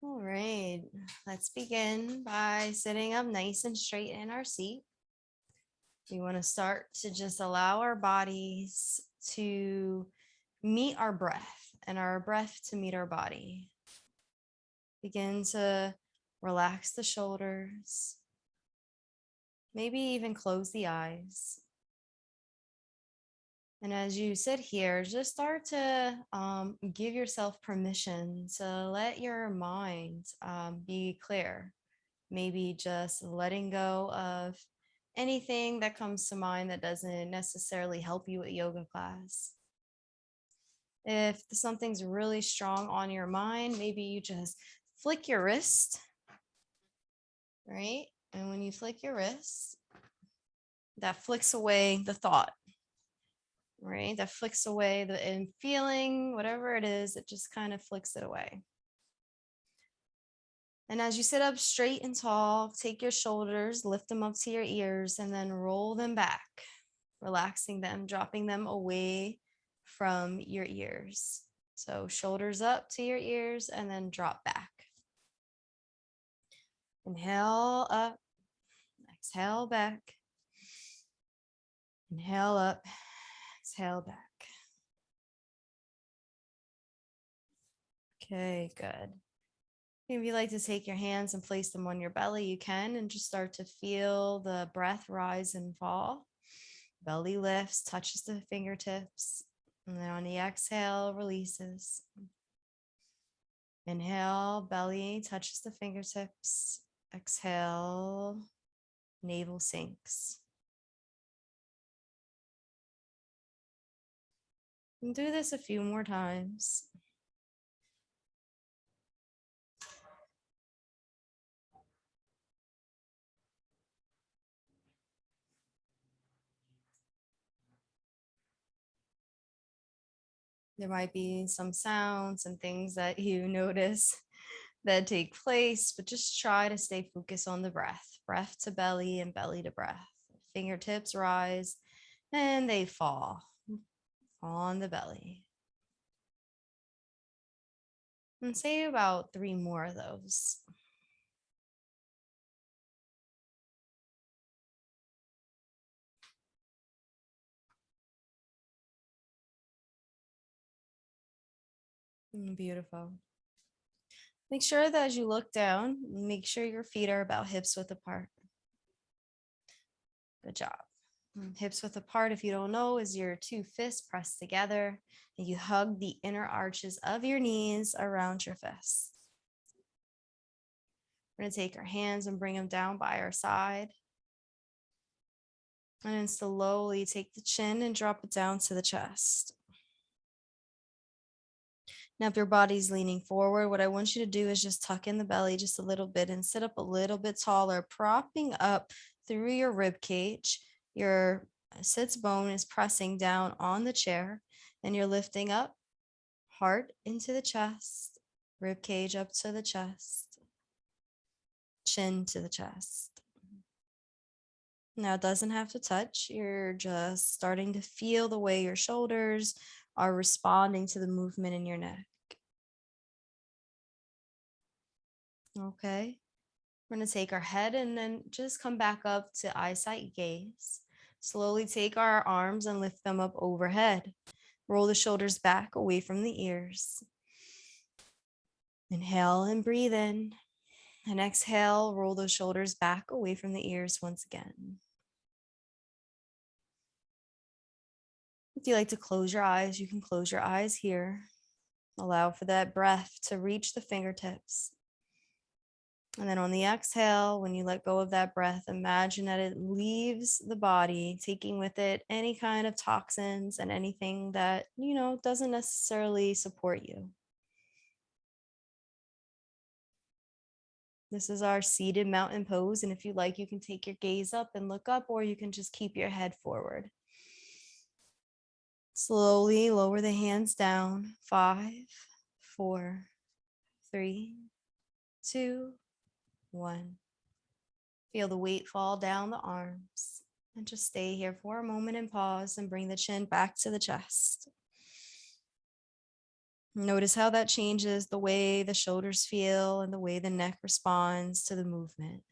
All right, let's begin by sitting up nice and straight in our seat. We want to start to just allow our bodies to meet our breath and our breath to meet our body. Begin to relax the shoulders, maybe even close the eyes. And as you sit here, just start to give yourself permission to let your mind be clear. Maybe just letting go of anything that comes to mind that doesn't necessarily help you at yoga class. If something's really strong on your mind, maybe you just flick your wrist, right? And when you flick your wrist, that flicks away the thought, right? That flicks away the feeling, whatever it is, it just kind of flicks it away. And as you sit up straight and tall, take your shoulders, lift them up to your ears, and then roll them back, relaxing them, dropping them away from your ears. So shoulders up to your ears and then drop back. Inhale up, exhale back. Inhale up, exhale back. Okay, good. If you like to take your hands and place them on your belly, you can, and just start to feel the breath rise and fall. Belly lifts, touches the fingertips, and then on the exhale, releases. Inhale, belly touches the fingertips. Exhale, navel sinks. And do this a few more times. There might be some sounds and things that you notice that take place, but just try to stay focused on the breath. Breath to belly and belly to breath. Fingertips rise and they fall on the belly. And say about 3 more of those. Beautiful. Make sure that as you look down, make sure your feet are about hips width apart. Good job. Hips width apart, if you don't know, is your 2 fists pressed together and you hug the inner arches of your knees around your fists. We're going to take our hands and bring them down by our side. And then slowly take the chin and drop it down to the chest. Now, if your body's leaning forward, what I want you to do is just tuck in the belly just a little bit and sit up a little bit taller, propping up through your rib cage. Your sits bone is pressing down on the chair, and you're lifting up, heart into the chest, rib cage up to the chest, chin to the chest. Now, it doesn't have to touch. You're just starting to feel the way your shoulders are responding to the movement in your neck. Okay. We're going to take our head and then just come back up to eyesight gaze. Slowly take our arms and lift them up overhead. Roll the shoulders back away from the ears. Inhale and breathe in. And exhale, roll those shoulders back away from the ears once again. If you like to close your eyes, you can close your eyes here. Allow for that breath to reach the fingertips. And then on the exhale, when you let go of that breath, imagine that it leaves the body, taking with it any kind of toxins and anything that, doesn't necessarily support you. This is our seated mountain pose. And if you like, you can take your gaze up and look up, or you can just keep your head forward. Slowly lower the hands down. 5, 4, 3, 2, 1. Feel the weight fall down the arms, and just stay here for a moment and pause and bring the chin back to the chest. Notice how that changes the way the shoulders feel and the way the neck responds to the movement.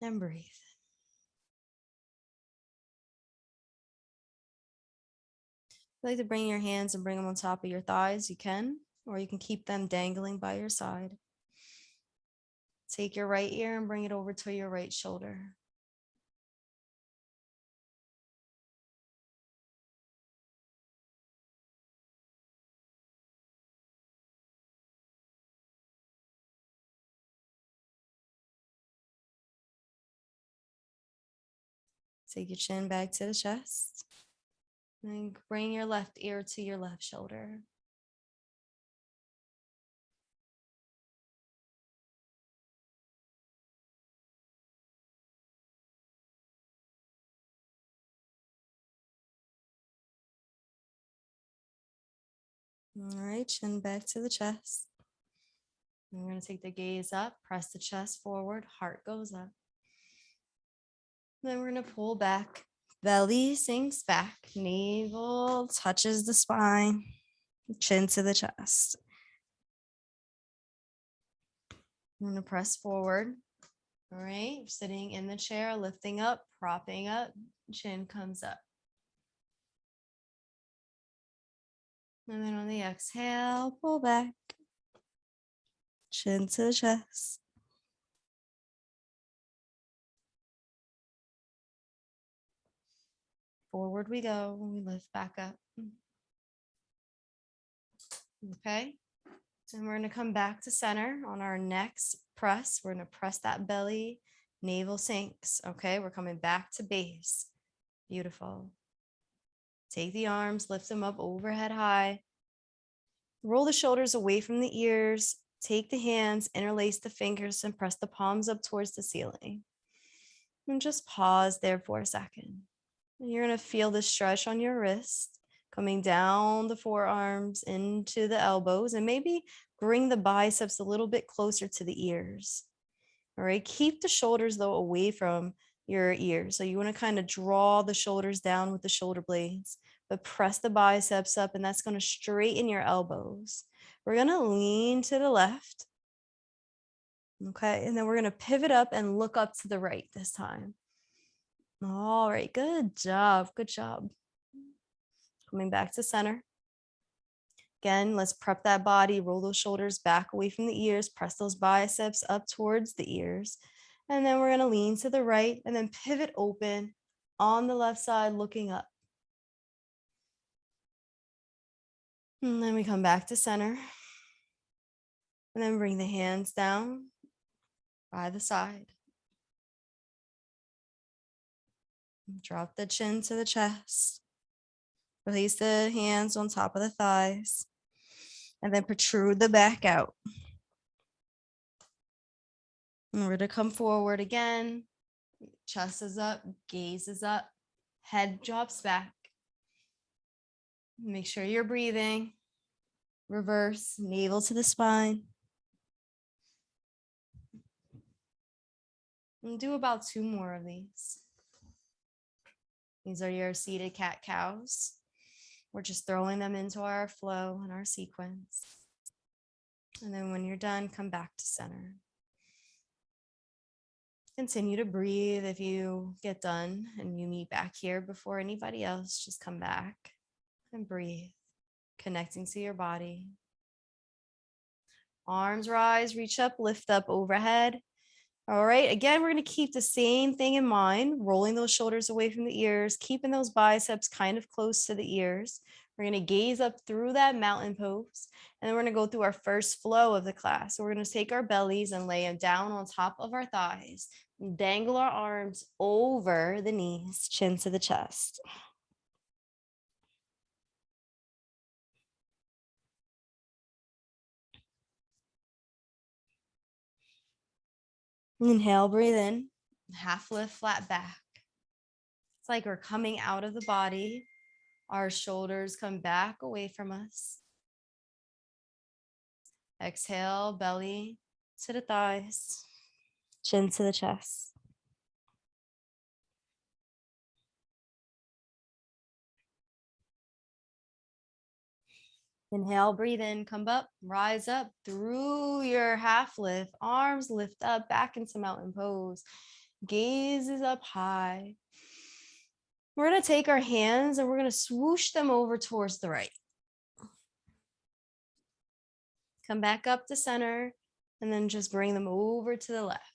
And breathe. If you like to bring your hands and bring them on top of your thighs, you can, or you can keep them dangling by your side. Take your right ear and bring it over to your right shoulder. Take your chin back to the chest. And bring your left ear to your left shoulder. All right, chin back to the chest. And we're going to take the gaze up, press the chest forward, heart goes up. Then we're going to pull back. Belly sinks back, navel touches the spine, chin to the chest. I'm going to press forward. All right, sitting in the chair, lifting up, propping up, chin comes up. And then on the exhale, pull back, chin to the chest. Forward we go when we lift back up. Okay, and we're going to come back to center on our next press. We're going to press that belly, navel sinks. Okay, we're coming back to base. Beautiful. Take the arms, lift them up overhead high. Roll the shoulders away from the ears. Take the hands, interlace the fingers, and press the palms up towards the ceiling. And just pause there for a second. And you're going to feel the stretch on your wrist, coming down the forearms into the elbows, and maybe bring the biceps a little bit closer to the ears. All right, keep the shoulders though away from your ears. So you want to kind of draw the shoulders down with the shoulder blades, but press the biceps up, and that's going to straighten your elbows. We're going to lean to the left. Okay, and then we're going to pivot up and look up to the right this time. All right, good job. Good job. Coming back to center. Again, let's prep that body, roll those shoulders back away from the ears, press those biceps up towards the ears. And then we're going to lean to the right and then pivot open on the left side, looking up. And then we come back to center. And then bring the hands down by the side. Drop the chin to the chest. Release the hands on top of the thighs. And then protrude the back out. And we're going to come forward again. Chest is up, gaze is up, head drops back. Make sure you're breathing. Reverse, navel to the spine. And do about 2 more of these. These are your seated cat-cows. We're just throwing them into our flow and our sequence. And then when you're done, come back to center. Continue to breathe. If you get done and you meet back here before anybody else, just come back and breathe, connecting to your body. Arms rise, reach up, lift up overhead. All right, again, we're going to keep the same thing in mind, rolling those shoulders away from the ears, keeping those biceps kind of close to the ears. We're going to gaze up through that mountain pose, and then we're going to go through our first flow of the class. So we're going to take our bellies and lay them down on top of our thighs, and dangle our arms over the knees, chin to the chest. Inhale, breathe in, half lift, flat back. It's like we're coming out of the body. Our shoulders come back away from us. Exhale, belly to the thighs, chin to the chest. Inhale, breathe in, come up, rise up through your half lift, arms lift up back into mountain pose, gaze is up high. We're going to take our hands and we're going to swoosh them over towards the right. Come back up to center and then just bring them over to the left.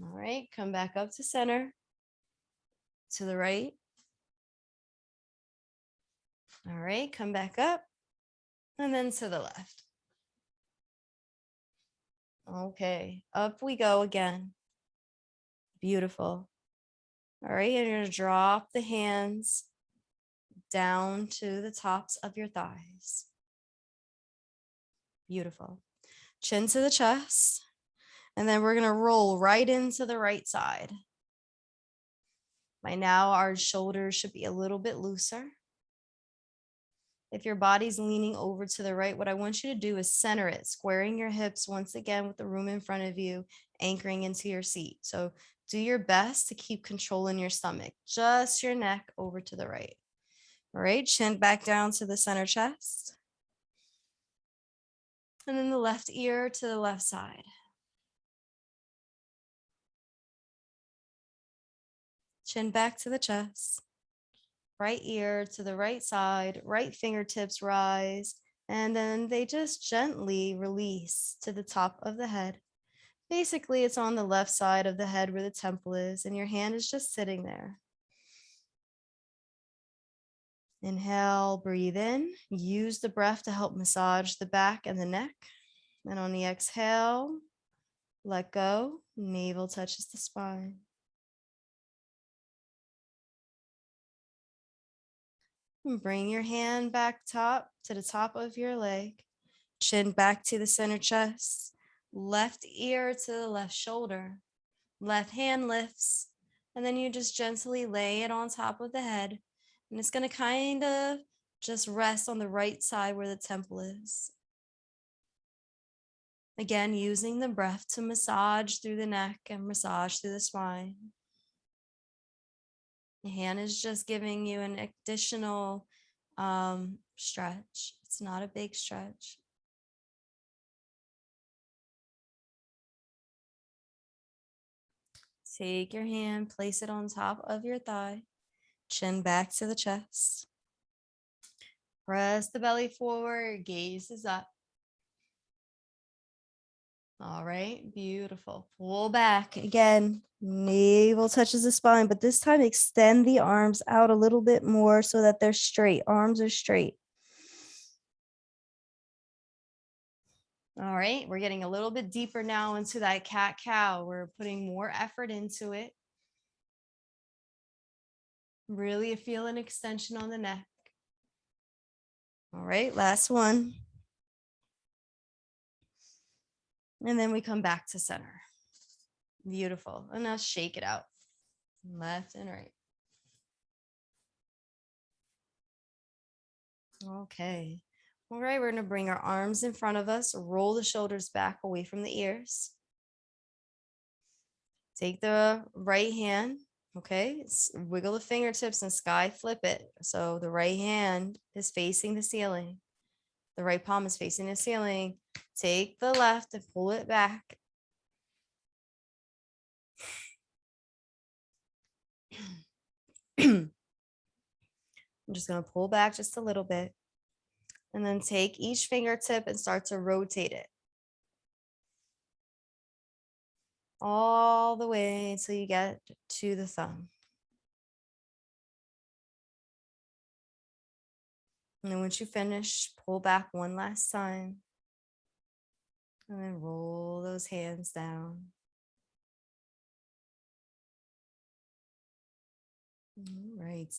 All right, come back up to center, to the right. All right, come back up and then to the left. Okay, up we go again. Beautiful. All right, and you're going to drop the hands down to the tops of your thighs. Beautiful. Chin to the chest. And then we're going to roll right into the right side. By now, our shoulders should be a little bit looser. If your body's leaning over to the right, what I want you to do is center it, squaring your hips once again with the room in front of you, anchoring into your seat. So do your best to keep control in your stomach, just your neck over to the right. All right, chin back down to the center chest. And then the left ear to the left side. Chin back to the chest. Right ear to the right side, right fingertips rise, and then they just gently release to the top of the head. Basically, it's on the left side of the head where the temple is, and your hand is just sitting there. Inhale, breathe in. Use the breath to help massage the back and the neck. And on the exhale, let go. Navel touches the spine. And bring your hand back top to the top of your leg. Chin back to the center chest. Left ear to the left shoulder. Left hand lifts. And then you just gently lay it on top of the head. And it's going to kind of just rest on the right side where the temple is. Again, using the breath to massage through the neck and massage through the spine. The hand is just giving you an additional stretch. It's not a big stretch. Take your hand, place it on top of your thigh, chin back to the chest. Press the belly forward, gaze is up. All right, beautiful. Pull back again. Navel touches the spine, but this time extend the arms out a little bit more so that they're straight. Arms are straight. All right, we're getting a little bit deeper now into that cat-cow. We're putting more effort into it. Really feel an extension on the neck. All right, last one. And then we come back to center. Beautiful. And now shake it out. Left and right. Okay. All right, we're going to bring our arms in front of us, roll the shoulders back away from the ears. Take the right hand, okay? Wiggle the fingertips and sky flip it. So the right hand is facing the ceiling. The right palm is facing the ceiling. Take the left and pull it back. I'm just going to pull back just a little bit. And then take each fingertip and start to rotate it. All the way until you get to the thumb. And then once you finish, pull back one last time. And then roll those hands down. All right.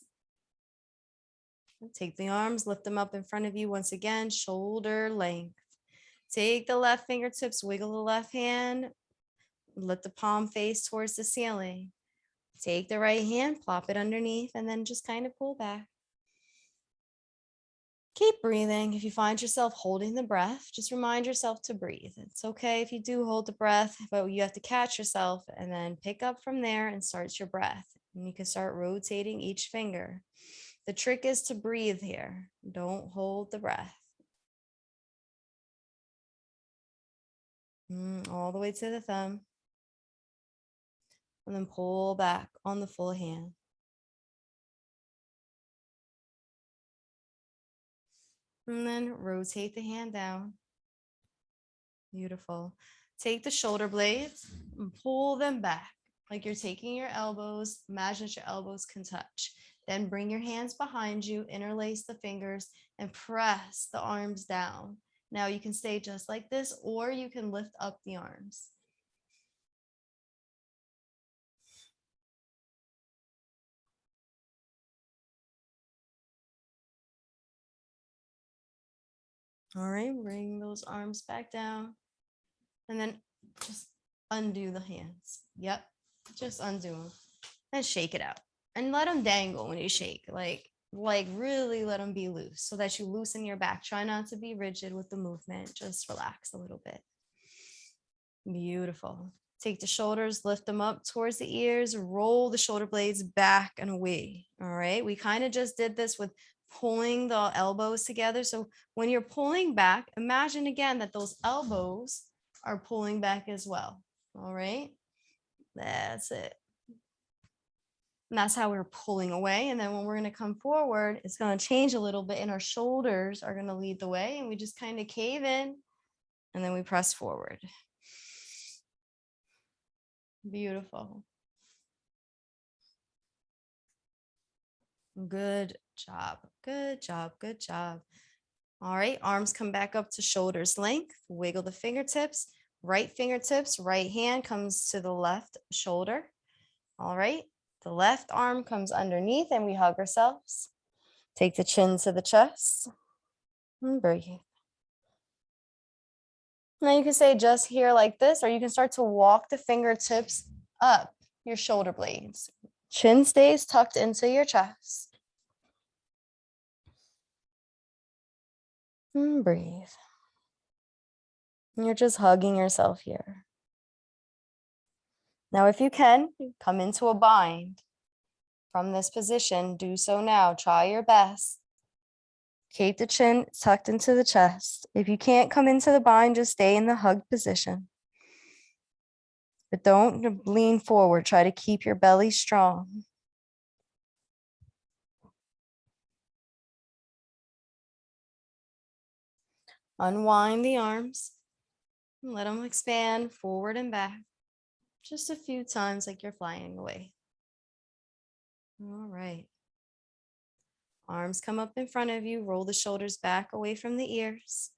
Take the arms, lift them up in front of you once again, shoulder length. Take the left fingertips, wiggle the left hand, let the palm face towards the ceiling. Take the right hand, plop it underneath, and then just kind of pull back. Keep breathing. If you find yourself holding the breath, just remind yourself to breathe. It's okay if you do hold the breath, but you have to catch yourself and then pick up from there and start your breath. And you can start rotating each finger. The trick is to breathe here. Don't hold the breath. All the way to the thumb. And then pull back on the full hand. And then rotate the hand down. Beautiful. Take the shoulder blades and pull them back like you're taking your elbows. Imagine that your elbows can touch. Then bring your hands behind you, interlace the fingers, and press the arms down. Now you can stay just like this, or you can lift up the arms. All right, bring those arms back down. And then just undo the hands. Yep, just undo them. And shake it out. And let them dangle when you shake. Like really let them be loose so that you loosen your back. Try not to be rigid with the movement. Just relax a little bit. Beautiful. Take the shoulders, lift them up towards the ears, roll the shoulder blades back and away. All right. We kind of just did this with pulling the elbows together. So when you're pulling back, imagine again that those elbows are pulling back as well. All right. That's it. And that's how we're pulling away. And then when we're going to come forward, it's going to change a little bit and our shoulders are going to lead the way. And we just kind of cave in and then we press forward. Beautiful. Good job. Good job. Good job. All right. Arms come back up to shoulders length. Wiggle the fingertips. Right fingertips. Right hand comes to the left shoulder. All right. The left arm comes underneath and we hug ourselves. Take the chin to the chest. And breathe. Now you can say just here like this, or you can start to walk the fingertips up your shoulder blades. Chin stays tucked into your chest. And breathe. You're just hugging yourself here. Now, if you can, come into a bind. From this position, do so now. Try your best. Keep the chin tucked into the chest. If you can't come into the bind, just stay in the hug position. But don't lean forward. Try to keep your belly strong. Unwind the arms. And let them expand forward and back. Just a few times like you're flying away. All right. Arms come up in front of you. Roll the shoulders back away from the ears.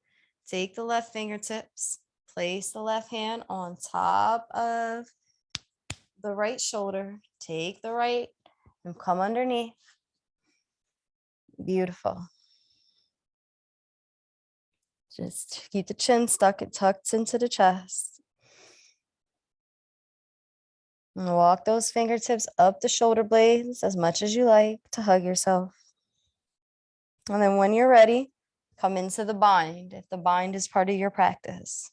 Take the left fingertips. Place the left hand on top of the right shoulder. Take the right and come underneath. Beautiful. Just keep the chin tucked into the chest. And walk those fingertips up the shoulder blades as much as you like to hug yourself. And then when you're ready, come into the bind if the bind is part of your practice.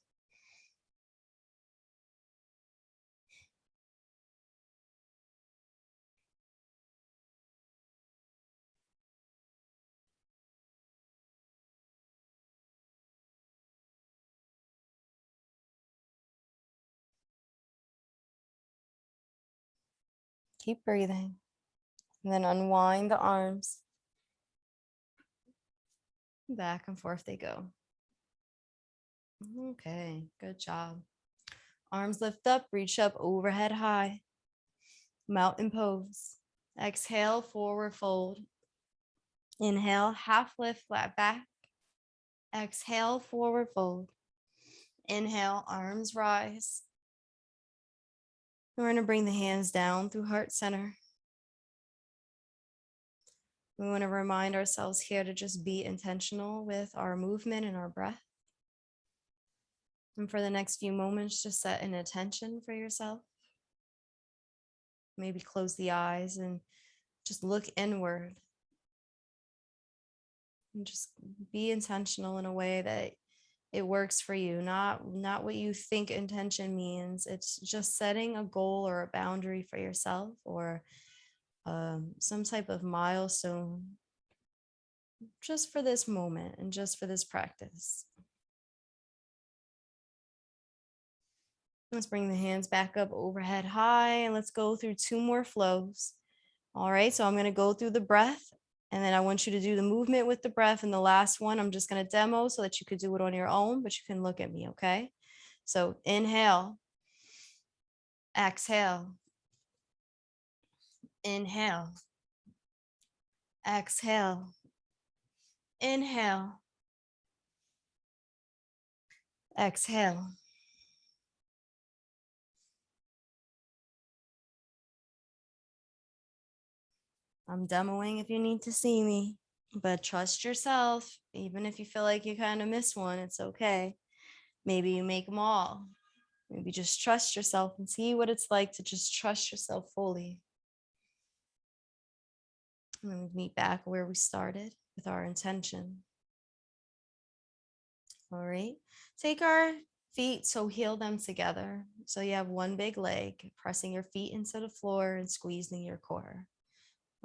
Keep breathing. And then unwind the arms. Back and forth they go. Okay, good job. Arms lift up, reach up overhead high. Mountain pose. Exhale, forward fold. Inhale, half lift, flat back. Exhale, forward fold. Inhale, arms rise. We're going to bring the hands down through heart center. We want to remind ourselves here to just be intentional with our movement and our breath. And for the next few moments, just set an intention for yourself. Maybe close the eyes and just look inward. And just be intentional in a way that it works for you, not what you think intention means. It's just setting a goal or a boundary for yourself, or some type of milestone just for this moment and just for this practice. Let's bring the hands back up overhead high and let's go through 2 more flows. All right, so I'm going to go through the breath and then I want you to do the movement with the breath. And the last one, I'm just going to demo so that you could do it on your own, but you can look at me, okay? So inhale, exhale, inhale, exhale, inhale, exhale. I'm demoing if you need to see me, but trust yourself. Even if you feel like you kind of missed one, it's okay. Maybe you make them all. Maybe just trust yourself and see what it's like to just trust yourself fully. And then we meet back where we started with our intention. All right. Take our feet, so heel them together. So you have one big leg, pressing your feet into the floor and squeezing your core.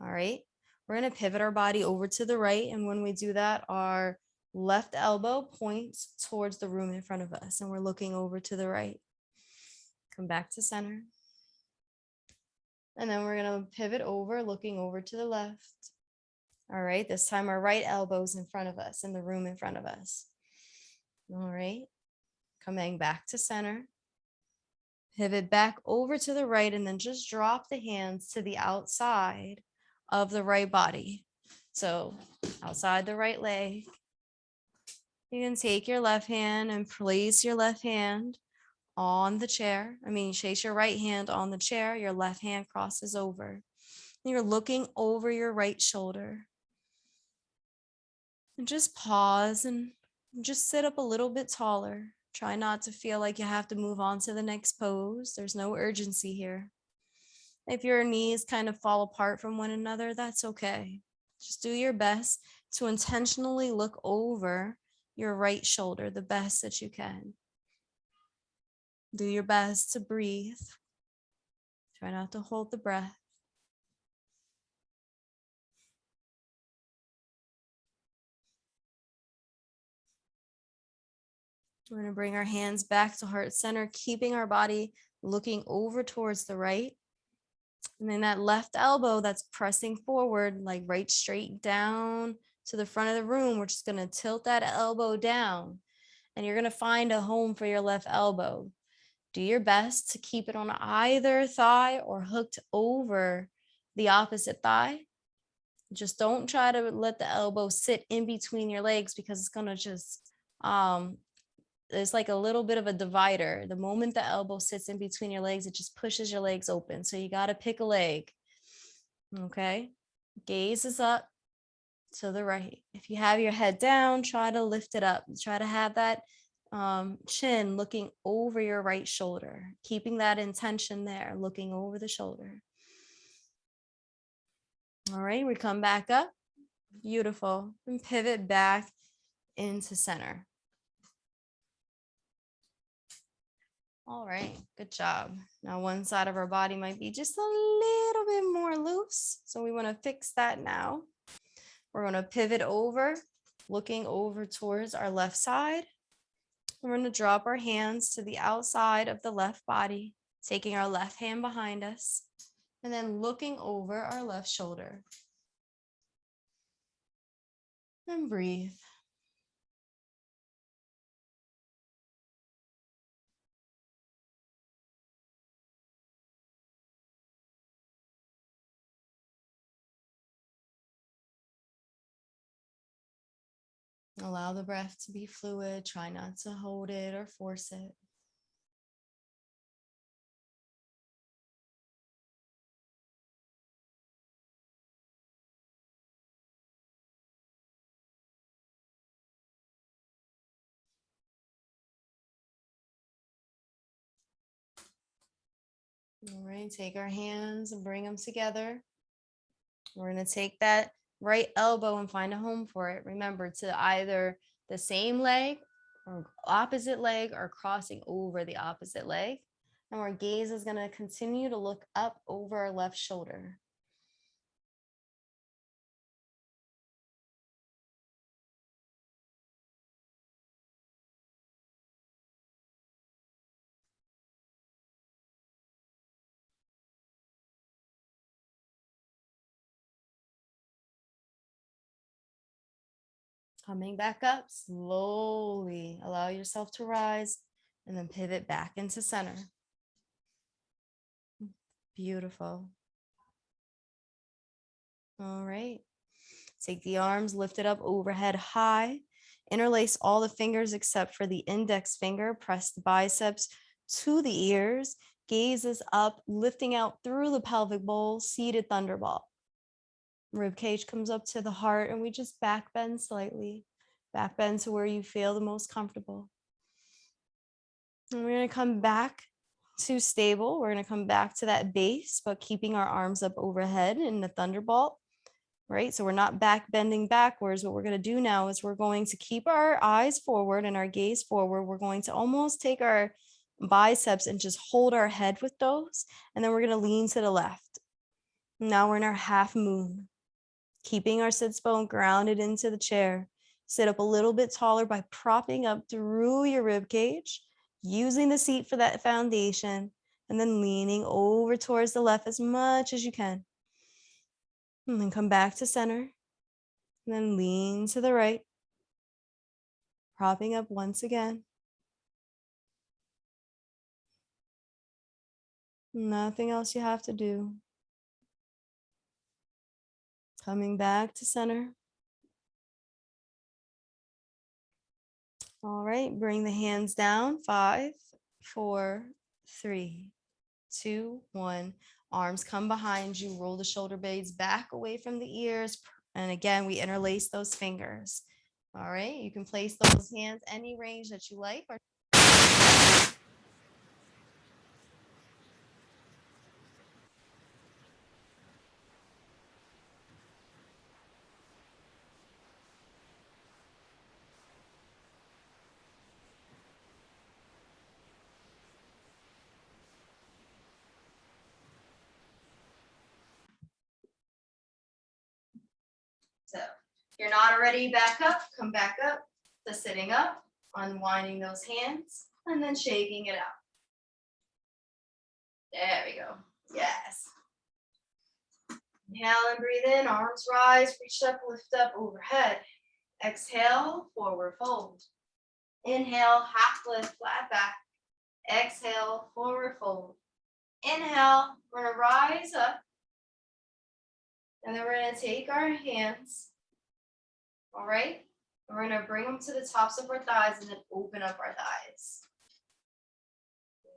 All right. We're going to pivot our body over to the right. And when we do that, our left elbow points towards the room in front of us. And we're looking over to the right. Come back to center. And then we're going to pivot over, looking over to the left. All right. This time our right elbow's in front of us, in the room in front of us. All right. Coming back to center. Pivot back over to the right and then just drop the hands to the outside of the right body. So outside the right leg. You can take your left hand and place your left hand on the chair. Place your right hand on the chair. Your left hand crosses over. You're looking over your right shoulder. And just pause and just sit up a little bit taller. Try not to feel like you have to move on to the next pose. There's no urgency here. If your knees kind of fall apart from one another, that's okay. Just do your best to intentionally look over your right shoulder the best that you can. Do your best to breathe. Try not to hold the breath. We're going to bring our hands back to heart center, keeping our body looking over towards the right. And then that left elbow that's pressing forward, like right straight down to the front of the room. We're just going to tilt that elbow down and you're going to find a home for your left elbow. Do your best to keep it on either thigh or hooked over the opposite thigh. Just don't try to let the elbow sit in between your legs because it's going to just, it's like a little bit of a divider. The moment the elbow sits in between your legs, it just pushes your legs open. So you got to pick a leg. Okay. Gaze is up to the right. If you have your head down, try to lift it up. Try to have that chin looking over your right shoulder, keeping that intention there, looking over the shoulder. All right, we come back up. Beautiful. And pivot back into center. All right, good job. Now one side of our body might be just a little bit more loose. So we want to fix that now. We're going to pivot over, looking over towards our left side. We're going to drop our hands to the outside of the left body, taking our left hand behind us, and then looking over our left shoulder. And breathe. Allow the breath to be fluid. Try not to hold it or force it. All right, take our hands and bring them together. We're going to take that right elbow and find a home for it. Remember to either the same leg or opposite leg or crossing over the opposite leg. And our gaze is going to continue to look up over our left shoulder. Coming back up slowly. Allow yourself to rise and then pivot back into center. Beautiful. All right. Take the arms lifted up overhead high. Interlace all the fingers except for the index finger. Press the biceps to the ears. Gazes up, lifting out through the pelvic bowl, seated thunderbolt. Rib cage comes up to the heart and we just back bend slightly. Back bend to where you feel the most comfortable. And we're going to come back to stable. We're going to come back to that base, but keeping our arms up overhead in the thunderbolt. Right? So we're not back bending backwards. What we're going to do now is we're going to keep our eyes forward and our gaze forward. We're going to almost take our biceps and just hold our head with those. And then we're going to lean to the left. Now we're in our half moon, keeping our sits bone grounded into the chair. Sit up a little bit taller by propping up through your rib cage, using the seat for that foundation, and then leaning over towards the left as much as you can. And then come back to center. And then lean to the right. Propping up once again. Nothing else you have to do. Coming back to center. All right, bring the hands down. 5, 4, 3, 2, 1. Arms come behind you. Roll the shoulder blades back away from the ears. And again, we interlace those fingers. All right, you can place those hands any range that you like. So if you're not already back up, come back up to sitting up, unwinding those hands, and then shaking it out. There we go. Yes. Inhale and breathe in, arms rise, reach up, lift up overhead. Exhale, forward fold. Inhale, half lift, flat back. Exhale, forward fold. Inhale, we're gonna rise up. And then we're gonna take our hands, all right? We're gonna bring them to the tops of our thighs and then open up our thighs.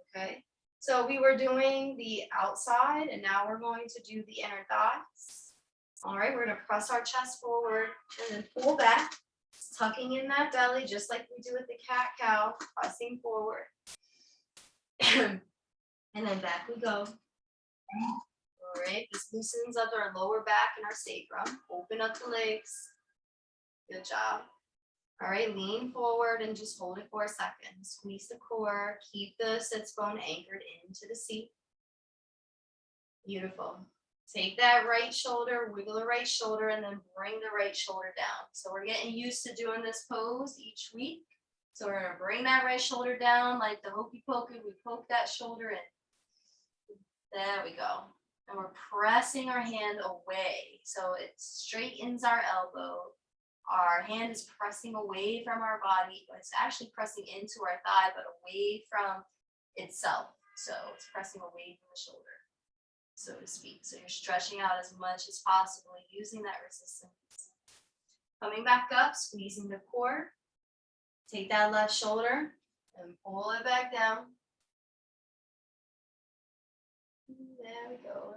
Okay, so we were doing the outside and now we're going to do the inner thighs. All right, we're gonna press our chest forward and then pull back, tucking in that belly just like we do with the cat-cow, pressing forward. And then back we go. All right, this loosens up our lower back and our sacrum. Open up the legs. Good job. All right, lean forward and just hold it for a second. Squeeze the core. Keep the sits bone anchored into the seat. Beautiful. Take that right shoulder, wiggle the right shoulder, and then bring the right shoulder down. So we're getting used to doing this pose each week. So we're gonna bring that right shoulder down like the hokey pokey. We poke that shoulder in. There we go. And we're pressing our hand away. So it straightens our elbow. Our hand is pressing away from our body. It's actually pressing into our thigh, but away from itself. So it's pressing away from the shoulder, so to speak. So you're stretching out as much as possible using that resistance. Coming back up, squeezing the core. Take that left shoulder and pull it back down. There we go.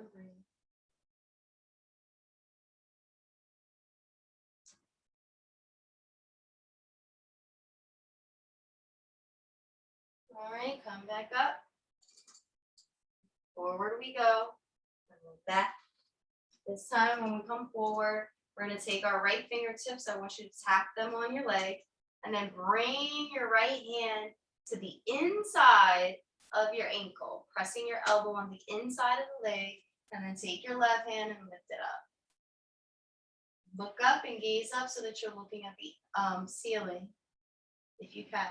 All right, come back up. Forward we go. And then back. This time when we come forward, we're going to take our right fingertips. I want you to tap them on your leg. And then bring your right hand to the inside of your ankle, pressing your elbow on the inside of the leg, and then take your left hand and lift it up. Look up and gaze up so that you're looking at the ceiling, if you can.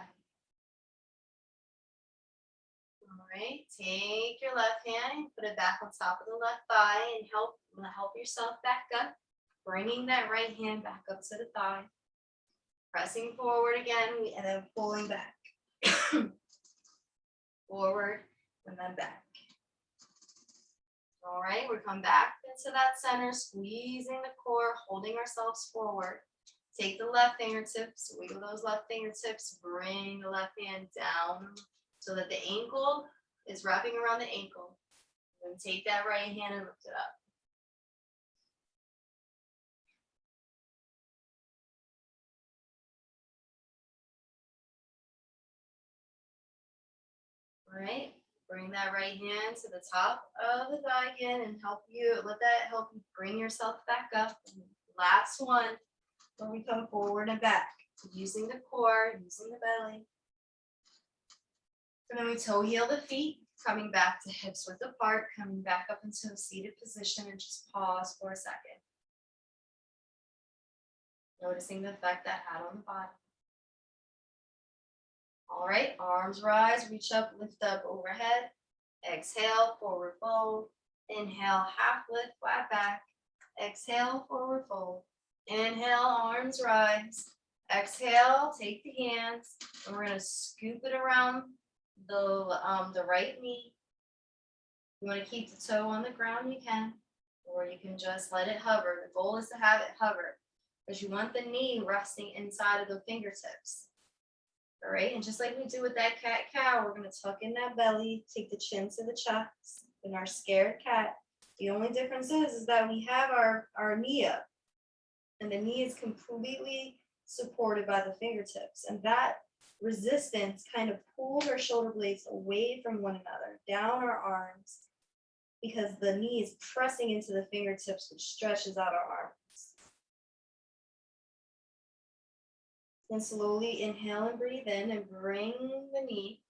All right, take your left hand, put it back on top of the left thigh, and help yourself back up, bringing that right hand back up to the thigh. Pressing forward again, and then pulling back. Forward and then back. All right, we're coming back into that center, squeezing the core, holding ourselves forward. Take the left fingertips, wiggle those left fingertips, bring the left hand down so that the ankle is wrapping around the ankle. Then take that right hand and lift it up. All right, bring that right hand to the top of the thigh again and let that help you bring yourself back up. And last one, where we come forward and back, using the core, using the belly. And then we toe heel the feet, coming back to hips width apart, coming back up into a seated position and just pause for a second. Noticing the effect that had on the body. All right, arms rise, reach up, lift up overhead. Exhale, forward fold. Inhale, half lift, flat back. Exhale, forward fold. Inhale, arms rise. Exhale, take the hands, and we're gonna scoop it around the right knee. You wanna keep the toe on the ground, you can, or you can just let it hover. The goal is to have it hover, because you want the knee resting inside of the fingertips. All right, and just like we do with that cat-cow, we're gonna tuck in that belly, take the chin to the chest in our scared cat. The only difference is that we have our knee up, and the knee is completely supported by the fingertips, and that resistance kind of pulls our shoulder blades away from one another, down our arms, because the knee is pressing into the fingertips, which stretches out our arms. Then slowly inhale and breathe in and bring the knee,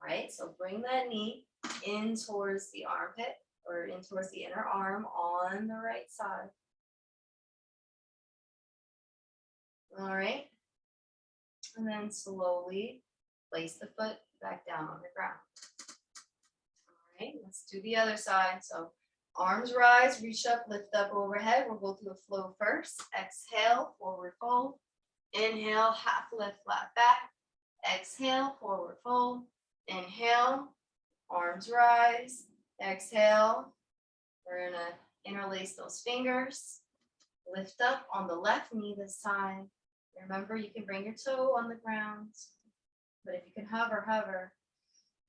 right? So bring that knee in towards the armpit or in towards the inner arm on the right side. All right. And then slowly place the foot back down on the ground. All right, let's do the other side. So arms rise, reach up, lift up overhead. We'll go through a flow first. Exhale, forward fold. Inhale, half lift, flat back. Exhale, forward fold. Inhale, arms rise. Exhale, we're gonna interlace those fingers. Lift up on the left knee this time. Remember, you can bring your toe on the ground, but if you can hover, hover.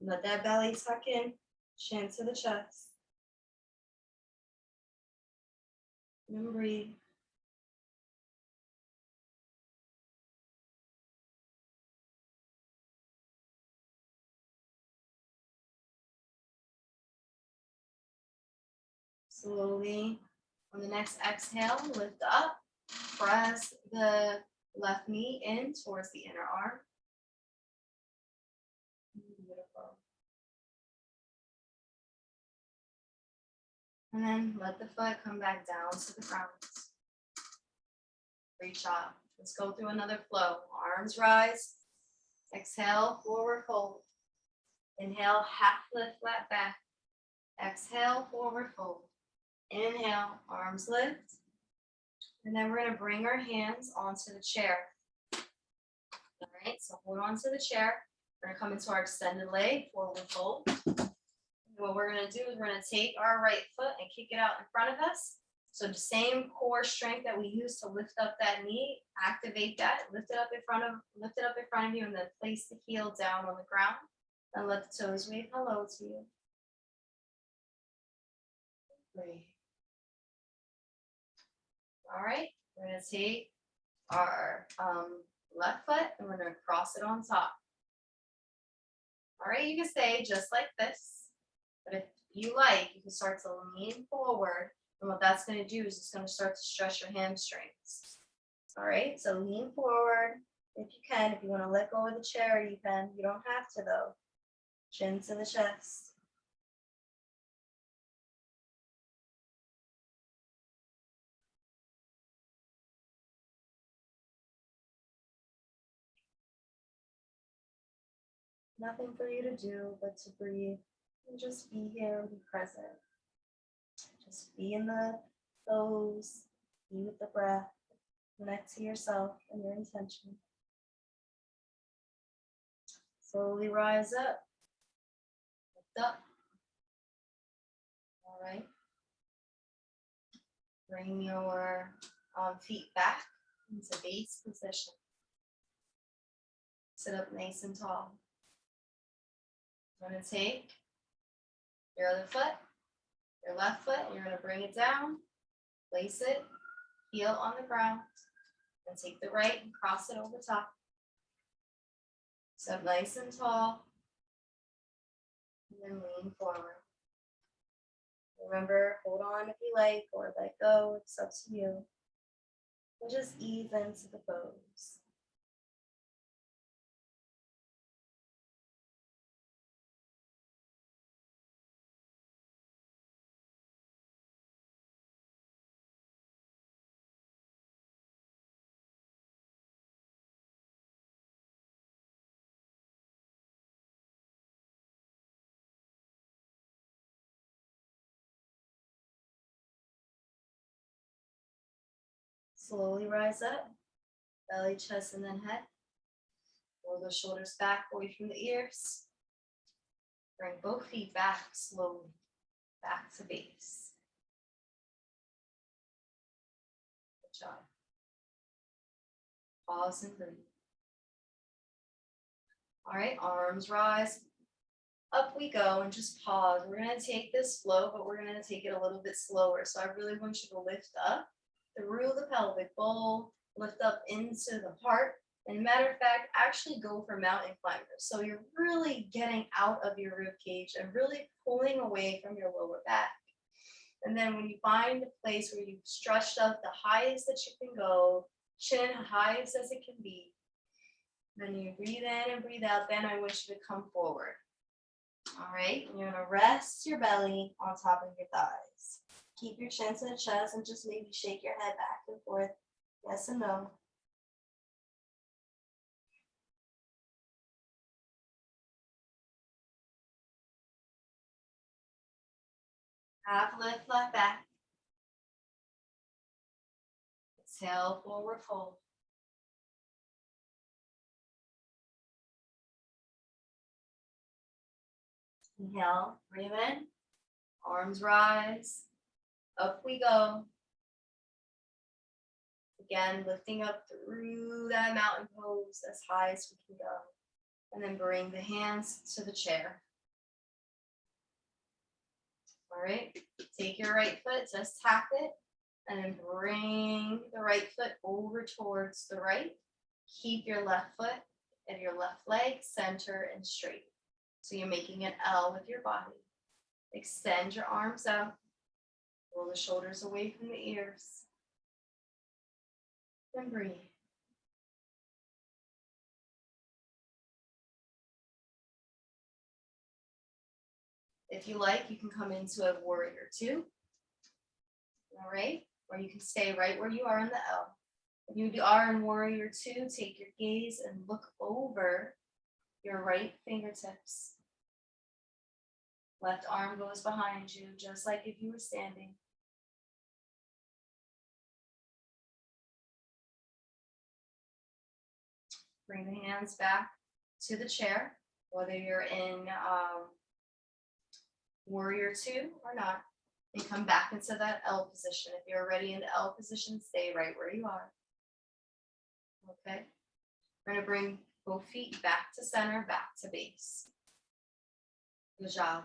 Let that belly tuck in, chin to the chest. And breathe. Slowly, on the next exhale, lift up, press the left knee in towards the inner arm. Beautiful. And then let the foot come back down to the ground. Reach up. Let's go through another flow. Arms rise. Exhale, forward fold. Inhale, half lift, flat back. Exhale, forward fold. Inhale, arms lift. And then we're going to bring our hands onto the chair. All right, so hold on to the chair. We're going to come into our extended leg, forward fold. And what we're going to do is we're going to take our right foot and kick it out in front of us. So the same core strength that we use to lift up that knee, activate that, lift it up in front of you, and then place the heel down on the ground and let the toes wave hello to you. Great. All right, we're going to take our left foot and we're going to cross it on top. All right, you can stay just like this, but if you like, you can start to lean forward, and what that's going to do is it's going to start to stretch your hamstrings. All right, so lean forward if you can. If you want to let go of the chair, you can. You don't have to though. Chin to the chest. Nothing for you to do but to breathe and just be here and be present. Just be in the pose, be with the breath. Connect to yourself and your intention. Slowly rise up. Lift up. All right. Bring your feet back into base position. Sit up nice and tall. You're going to take your other foot, your left foot, and you're going to bring it down, place it, heel on the ground, and take the right and cross it over top. Sit up nice and tall, and then lean forward. Remember, hold on if you like, or let go, it's up to you. We'll just ease into the pose. Slowly rise up, belly, chest, and then head. Roll the shoulders back away from the ears. Bring both feet back slowly, back to base. Good job. Pause and breathe. All right, arms rise. Up we go and just pause. We're going to take this flow, but we're going to take it a little bit slower. So I really want you to lift up through the pelvic bowl, lift up into the heart. And matter of fact, actually go for mountain climbers. So you're really getting out of your rib cage and really pulling away from your lower back. And then when you find a place where you've stretched up the highest that you can go, chin highest as it can be, then you breathe in and breathe out. Then I want you to come forward. All right, and you're gonna rest your belly on top of your thighs. Keep your chin to the chest and just maybe shake your head back and forth. Yes and no. Half lift, flat back. Exhale, forward fold. Inhale, breathe in. Arms rise. Up we go. Again, lifting up through that mountain pose as high as we can go. And then bring the hands to the chair. All right, take your right foot, just tap it, and then bring the right foot over towards the right. Keep your left foot and your left leg center and straight. So you're making an L with your body. Extend your arms out. Roll the shoulders away from the ears. And breathe. If you like, you can come into a warrior two. All right, or you can stay right where you are in the L. When you are in warrior two, take your gaze and look over your right fingertips. Left arm goes behind you, just like if you were standing. Bring the hands back to the chair, whether you're in warrior two or not. And come back into that L position. If you're already in the L position, stay right where you are. Okay. We're going to bring both feet back to center, back to base. Good job.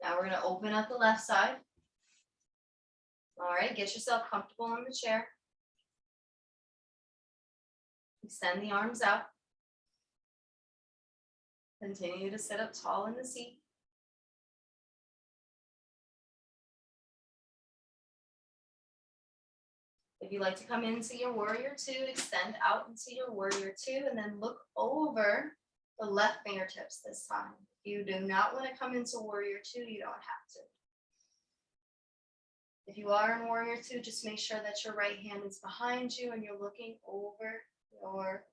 Now we're going to open up the left side. All right, get yourself comfortable in the chair. Extend the arms out. Continue to sit up tall in the seat. If you like to come into your warrior two, extend out into your warrior two, and then look over the left fingertips this time. If you do not want to come into warrior two, you don't have to. If you are in warrior two, just make sure that your right hand is behind you and you're looking over your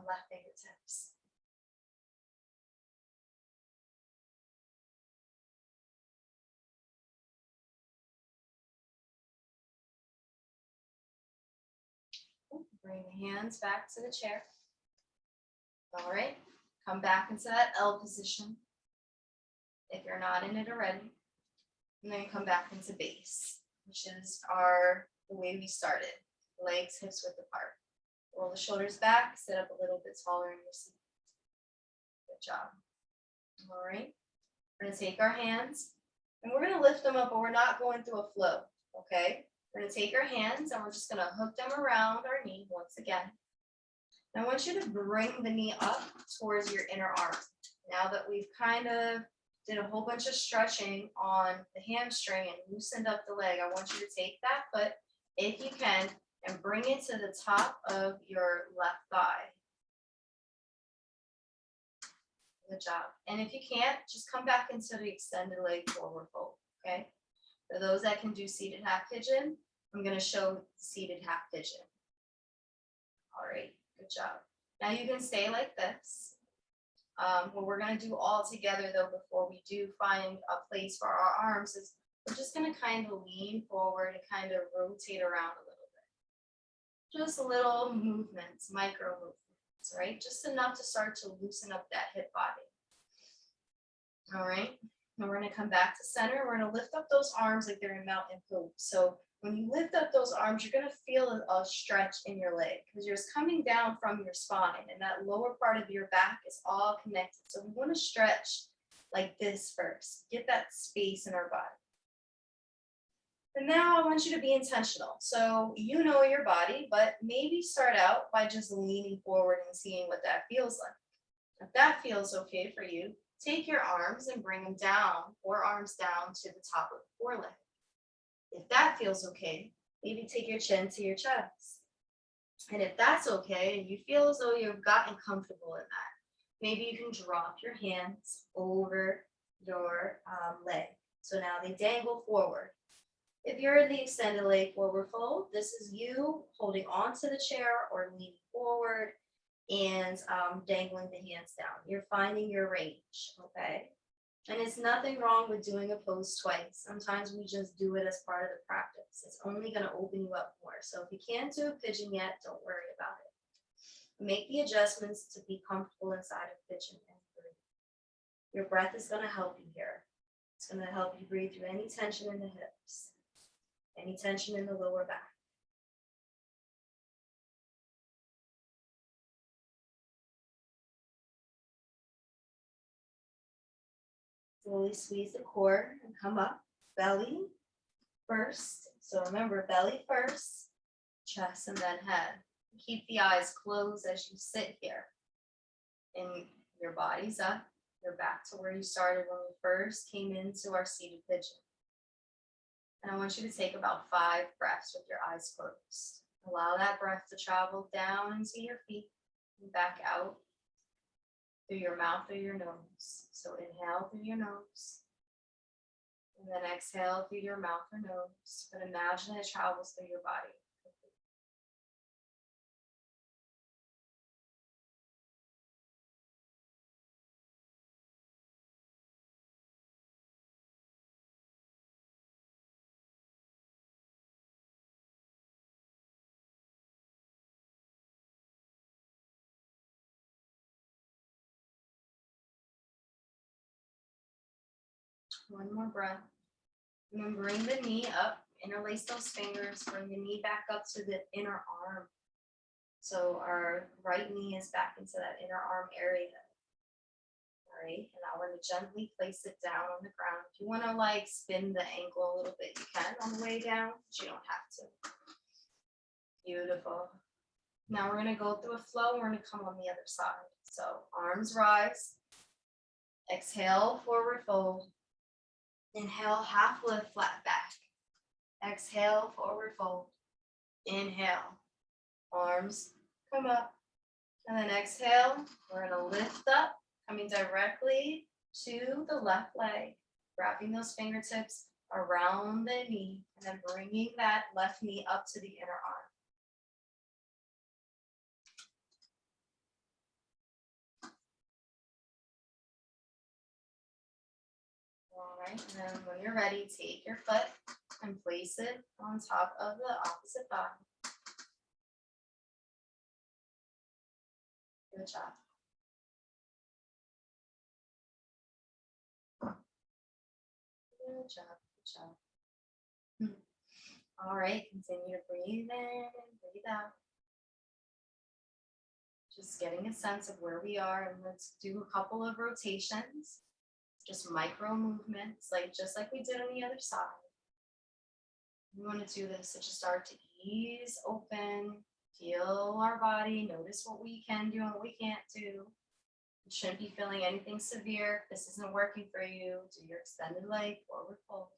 left fingertips. Bring the hands back to the chair. All right, come back into that L position if you're not in it already. And then come back into base, which is the way we started. Legs, hips width apart. Roll the shoulders back, sit up a little bit taller in your seat. Good job. All right, we're gonna take our hands and we're gonna lift them up, but we're not going through a flow, okay? We're gonna take our hands and we're just gonna hook them around our knee once again. I want you to bring the knee up towards your inner arm. Now that we've kind of did a whole bunch of stretching on the hamstring and loosened up the leg, I want you to take that foot, if you can, and bring it to the top of your left thigh. Good job. And if you can't, just come back into the extended leg forward fold, okay? For those that can do seated half pigeon, I'm gonna show seated half pigeon. All right. Good job. Now you can stay like this. What we're going to do all together though before we do find a place for our arms is we're just going to kind of lean forward and kind of rotate around a little bit. Just little movements, micro movements, right? Just enough to start to loosen up that hip body. All right. Now we're going to come back to center. We're going to lift up those arms like they're in mountain pose. So when you lift up those arms, you're going to feel a stretch in your leg because you're coming down from your spine and that lower part of your back is all connected. So we want to stretch like this first, get that space in our body. And now I want you to be intentional. So you know your body, but maybe start out by just leaning forward and seeing what that feels like. If that feels okay for you, take your arms and bring them down, forearms down to the top of the foreleg. If that feels okay, maybe take your chin to your chest. And if that's okay, and you feel as though you've gotten comfortable in that, maybe you can drop your hands over your leg. So now they dangle forward. If you're in the extended leg forward fold, this is you holding onto the chair or leaning forward and dangling the hands down. You're finding your range, okay? And it's nothing wrong with doing a pose twice. Sometimes we just do it as part of the practice. It's only going to open you up more. So if you can't do a pigeon yet, don't worry about it. Make the adjustments to be comfortable inside of pigeon and breathe. Your breath is going to help you here. It's going to help you breathe through any tension in the hips, any tension in the lower back. Slowly squeeze the core and come up, belly first. So remember, belly first, chest, and then head. Keep the eyes closed as you sit here. And your body's up. You're back to where you started when we first came into our seated pigeon. And I want you to take about 5 breaths with your eyes closed. Allow that breath to travel down into your feet and back out through your mouth or your nose. So inhale through your nose. And then exhale through your mouth or nose. But imagine it travels through your body. One more breath. And then bring the knee up, interlace those fingers, bring the knee back up to the inner arm. So our right knee is back into that inner arm area. All right, and now we're going to gently place it down on the ground. If you want to like spin the ankle a little bit, you can on the way down, but you don't have to. Beautiful. Now we're going to go through a flow. We're going to come on the other side. So arms rise. Exhale, forward fold. Inhale, half lift, flat back. Exhale, forward fold. Inhale, arms come up. And then exhale, we're going to lift up, coming directly to the left leg, wrapping those fingertips around the knee, and then bringing that left knee up to the inner arm. All right, and then when you're ready, take your foot and place it on top of the opposite thigh. Good job. Good job. Good job. All right, continue to breathe in and breathe out. Just getting a sense of where we are, and let's do a couple of rotations, just micro movements, just like we did on the other side. We want to do this to just start to ease open, feel our body, notice what we can do and what we can't do. You shouldn't be feeling anything severe. If this isn't working for you, do your extended leg, forward fold.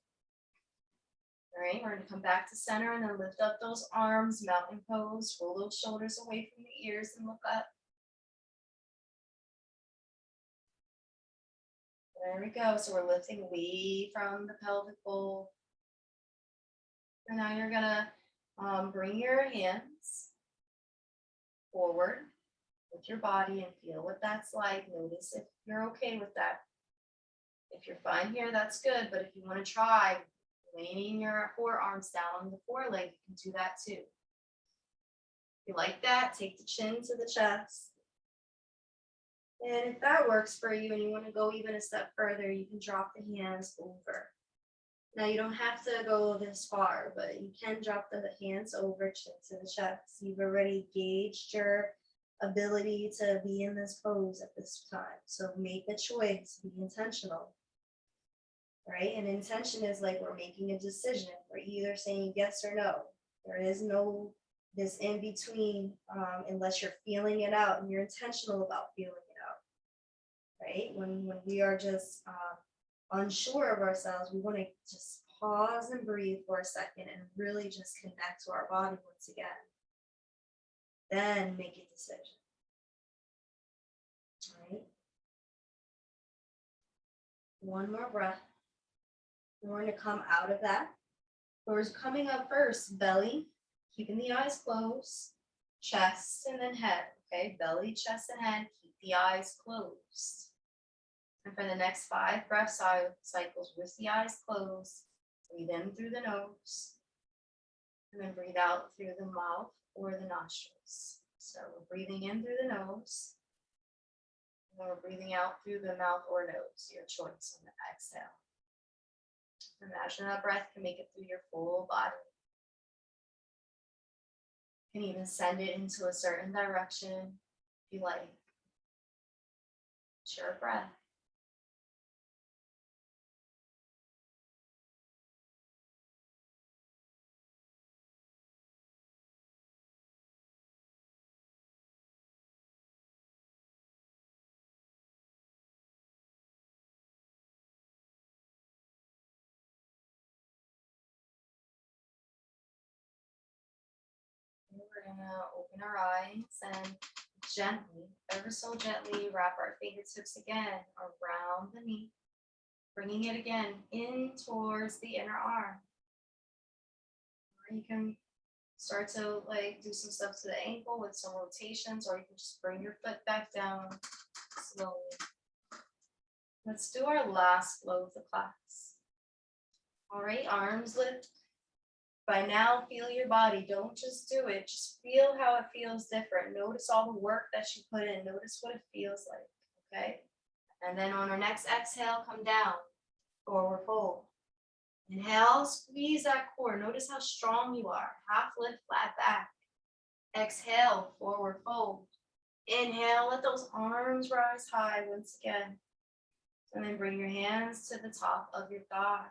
All right, we're going to come back to center and then lift up those arms, mountain pose, roll those shoulders away from the ears and look up. There we go. So we're lifting away from the pelvic bowl. And now you're going to bring your hands forward with your body and feel what that's like. Notice if you're okay with that. If you're fine here, that's good. But if you want to try laying your forearms down on the foreleg, you can do that too. If you like that, take the chin to the chest. And if that works for you and you want to go even a step further, you can drop the hands over. Now you don't have to go this far, but you can drop the hands over, chin to the chest. You've already gauged your ability to be in this pose at this time. So make a choice, be intentional. Right? And intention is like we're making a decision. We're either saying yes or no. There is no this in between unless you're feeling it out and you're intentional about feeling it out. Right? When we are just unsure of ourselves, we want to just pause and breathe for a second and really just connect to our body once again. Then make a decision. All right? One more breath. We're going to come out of that. We're coming up first, belly, keeping the eyes closed, chest, and then head. Okay, belly, chest, and head, keep the eyes closed. And for the next 5 breath cycles with the eyes closed, breathe in through the nose, and then breathe out through the mouth or the nostrils. So we're breathing in through the nose, and then we're breathing out through the mouth or nose, your choice on the exhale. Imagine that breath can make it through your full body. You can even send it into a certain direction if you like. It's your breath. We're gonna open our eyes and gently, ever so gently, wrap our fingertips again around the knee, bringing it again in towards the inner arm. Or you can start to do some stuff to the ankle with some rotations, or you can just bring your foot back down slowly. Let's do our last flow of the class. All right, arms lift. By now, feel your body. Don't just do it. Just feel how it feels different. Notice all the work that you put in. Notice what it feels like, okay? And then on our next exhale, come down, forward fold. Inhale, squeeze that core. Notice how strong you are. Half lift, flat back. Exhale, forward fold. Inhale, let those arms rise high once again. And then bring your hands to the top of your thigh.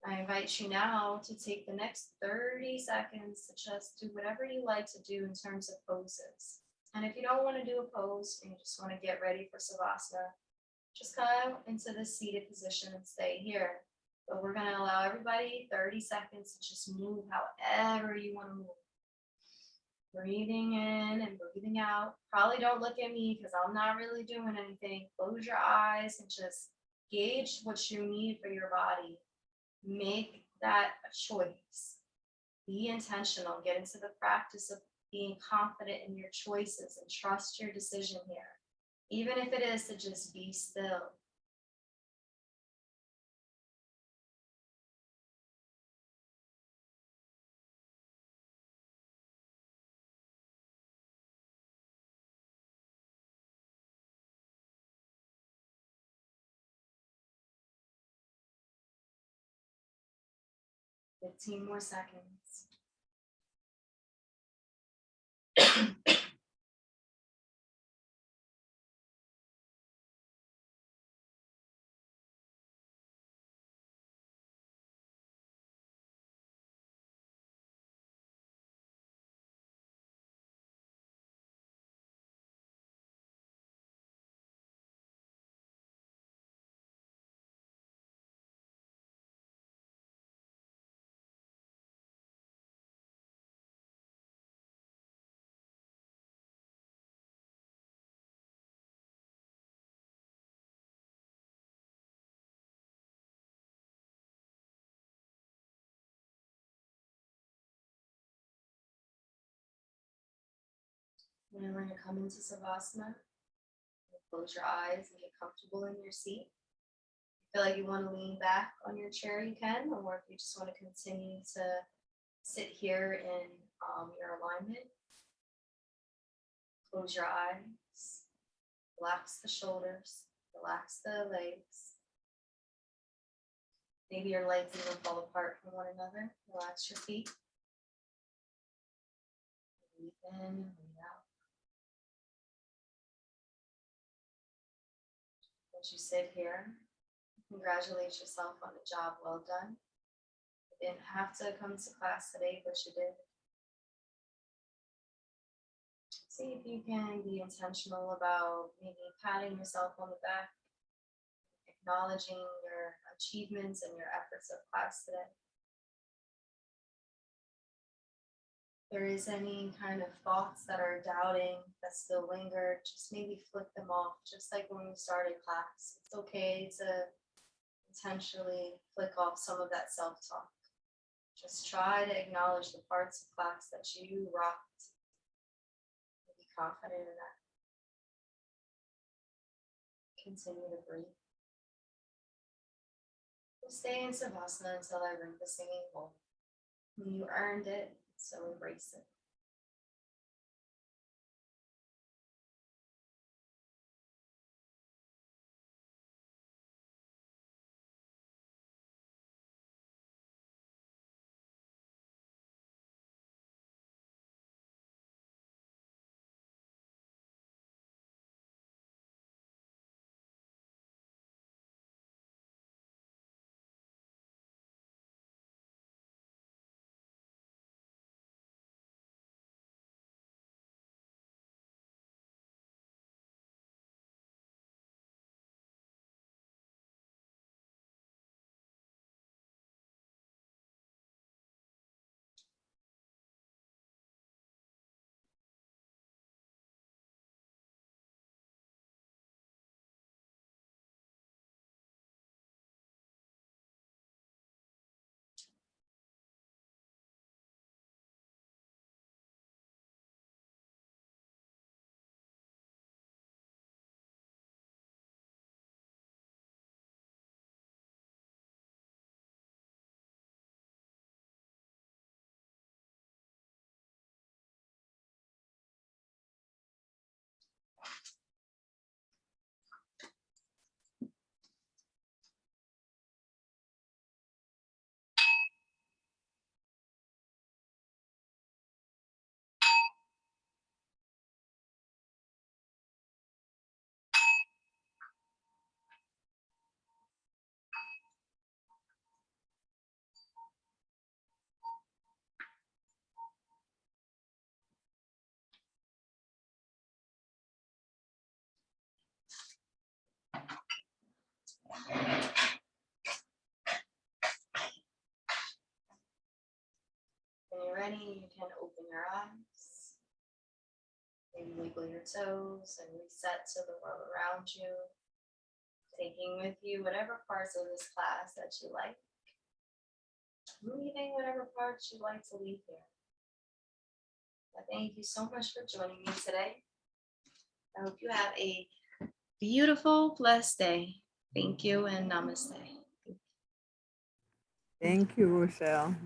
I invite you now to take the next 30 seconds to just do whatever you like to do in terms of poses. And if you don't want to do a pose and you just want to get ready for Savasana, just come into the seated position and stay here. But we're going to allow everybody 30 seconds to just move however you want to move. Breathing in and breathing out. Probably don't look at me because I'm not really doing anything. Close your eyes and just gauge what you need for your body. Make that a choice. Be intentional. Get into the practice of being confident in your choices and trust your decision here. Even if it is to just be still. 15 more seconds. And we're going to come into Savasana. Close your eyes and get comfortable in your seat. If you feel like you want to lean back on your chair, you can, or if you just want to continue to sit here in your alignment, close your eyes, relax the shoulders, relax the legs. Maybe your legs even fall apart from one another. Relax your feet. Breathe in and breathe out. As you sit here, congratulate yourself on a job well done. You didn't have to come to class today, but you did. See if you can be intentional about maybe patting yourself on the back, acknowledging your achievements and your efforts of class today. If there is any kind of thoughts that are doubting, that still linger, just maybe flick them off, just like when we started class. It's okay to intentionally flick off some of that self-talk. Just try to acknowledge the parts of class that you rocked. Be confident in that. Continue to breathe. We'll stay in Savasana until I ring the singing bowl. You earned it, so embrace it. When you're ready, you can open your eyes. Maybe wiggle your toes and reset to the world around you. Taking with you whatever parts of this class that you like. Leaving whatever parts you'd like to leave here. I thank you so much for joining me today. I hope you have a beautiful, blessed day. Thank you and namaste. Thank you, Rochelle.